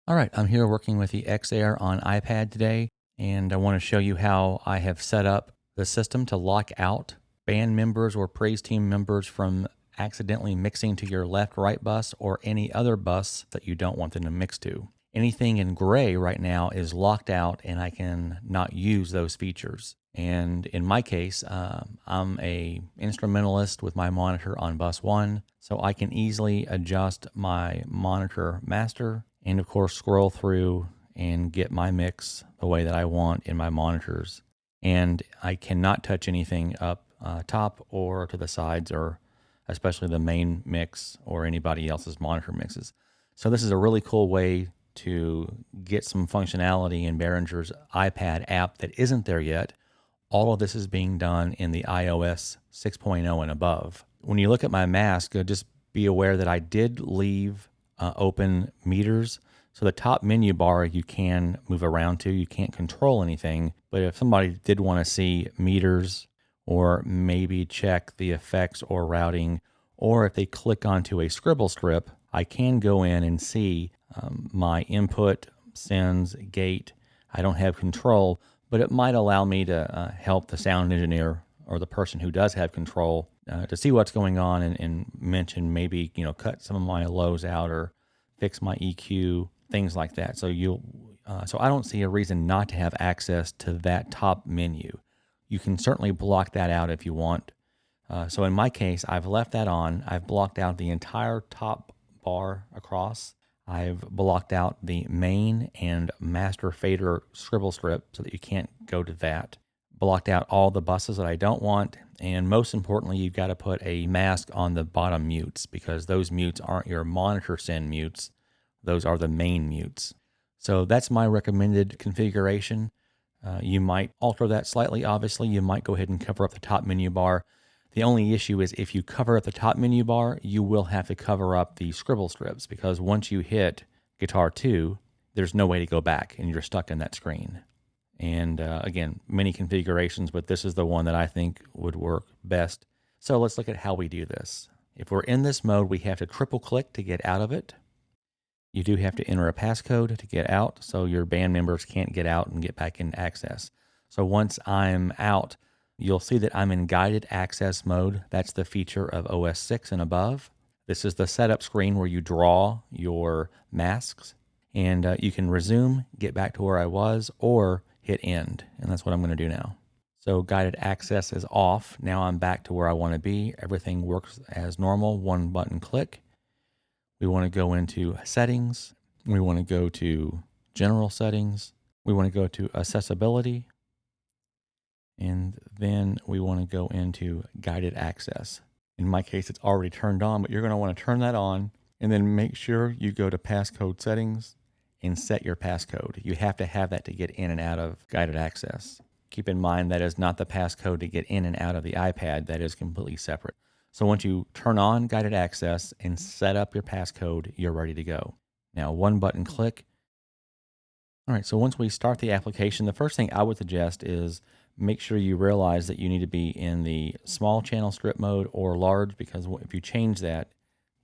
All right, I'm here working with the Xair on iPad today, and I want to show you how I have set up the system to lock out band members or praise team members from accidentally mixing to your left right bus or any other bus that you don't want them to mix to. Anything in gray right now is locked out, and I can not use those features. And in my case, I'm a instrumentalist with my monitor on bus one, so I can easily adjust my monitor master and of course scroll through and get my mix the way that I want in my monitors. And I cannot touch anything up top or to the sides, or especially the main mix or anybody else's monitor mixes. So this is a really cool way to get some functionality in Behringer's iPad app that isn't there yet. All of this is being done in the iOS 6.0 and above. When you look at my mask, just be aware that I did leave open meters. So the top menu bar you can move around to, you can't control anything. But if somebody did want to see meters or maybe check the effects or routing, or if they click onto a scribble strip, I can go in and see my input, sends, gate. I don't have control, but it might allow me to help the sound engineer or the person who does have control to see what's going on and mention maybe, cut some of my lows out or fix my EQ, things like that. So I don't see a reason not to have access to that top menu. You can certainly block that out if you want. So in my case, I've left that on. I've blocked out the entire top bar across. I've blocked out the main and master fader scribble strip so that you can't go to that. Blocked out all the buses that I don't want. And most importantly, you've got to put a mask on the bottom mutes because those mutes aren't your monitor send mutes. Those are the main mutes. So that's my recommended configuration. You might alter that slightly. Obviously, you might go ahead and cover up the top menu bar. The only issue is if you cover up the top menu bar, you will have to cover up the scribble strips because once you hit Guitar 2, there's no way to go back and you're stuck in that screen. And again, many configurations, but this is the one that I think would work best. So let's look at how we do this. If we're in this mode, we have to triple click to get out of it. You do have to enter a passcode to get out, so your band members can't get out and get back in access. So once I'm out, you'll see that I'm in guided access mode. That's the feature of OS 6 and above. This is the setup screen where you draw your masks, and you can resume, get back to where I was, or hit end, and that's what I'm going to do now. So guided access is off. Now I'm back to where I want to be. Everything works as normal, one button click. We want to go into settings. We want to go to general settings. We want to go to accessibility. And then we want to go into guided access. In my case, it's already turned on, but you're going to want to turn that on and then make sure you go to passcode settings and set your passcode. You have to have that to get in and out of guided access. Keep in mind that is not the passcode to get in and out of the iPad. That is completely separate. So once you turn on guided access and set up your passcode, you're ready to go. Now, one button click. All right, so once we start the application, the first thing I would suggest is make sure you realize that you need to be in the small channel strip mode or large, because if you change that,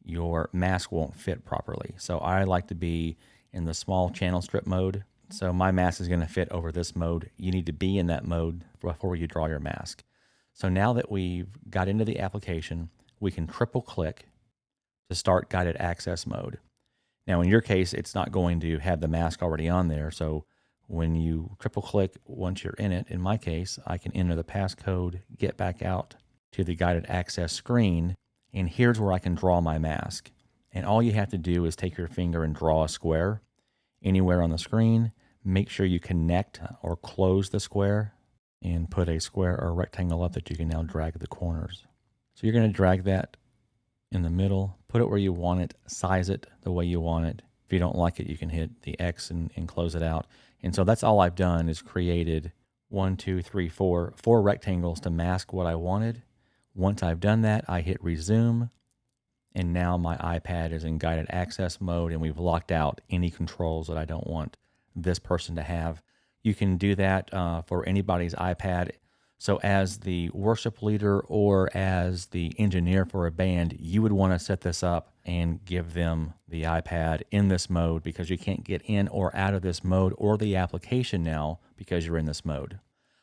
your mask won't fit properly. So I like to be in the small channel strip mode. So my mask is going to fit over this mode. You need to be in that mode before you draw your mask. So now that we've got into the application, we can triple click to start guided access mode. Now, in your case, it's not going to have the mask already on there. So when you triple click, once you're in it, in my case, I can enter the passcode, get back out to the guided access screen, and here's where I can draw my mask. And all you have to do is take your finger and draw a square anywhere on the screen. Make sure you connect or close the square and put a square or a rectangle up that you can now drag the corners. So you're going to drag that in the middle, put it where you want it, size it the way you want it. If you don't like it, you can hit the X and close it out. And so that's all I've done is created 4 rectangles to mask what I wanted. Once I've done that, I hit resume, and now my iPad is in guided access mode, and we've locked out any controls that I don't want this person to have. You can do that for anybody's iPad. So, as the worship leader or as the engineer for a band, you would want to set this up and give them the iPad in this mode because you can't get in or out of this mode or the application now because you're in this mode.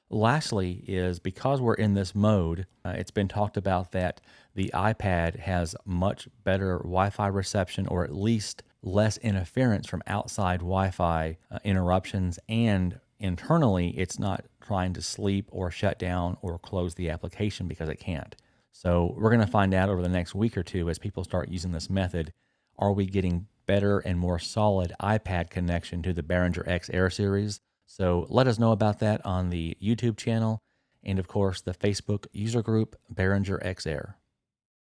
Lastly, is because we're in this mode, it's been talked about that the iPad has much better Wi Fi reception, or at least less interference from outside Wi Fi interruptions, and internally, it's not trying to sleep or shut down or close the application because it can't. So, we're going to find out over the next week or two as people start using this method, are we getting better and more solid iPad connection to the Behringer X Air series? So let us know about that on the YouTube channel and, of course, the Facebook user group Behringer X Air.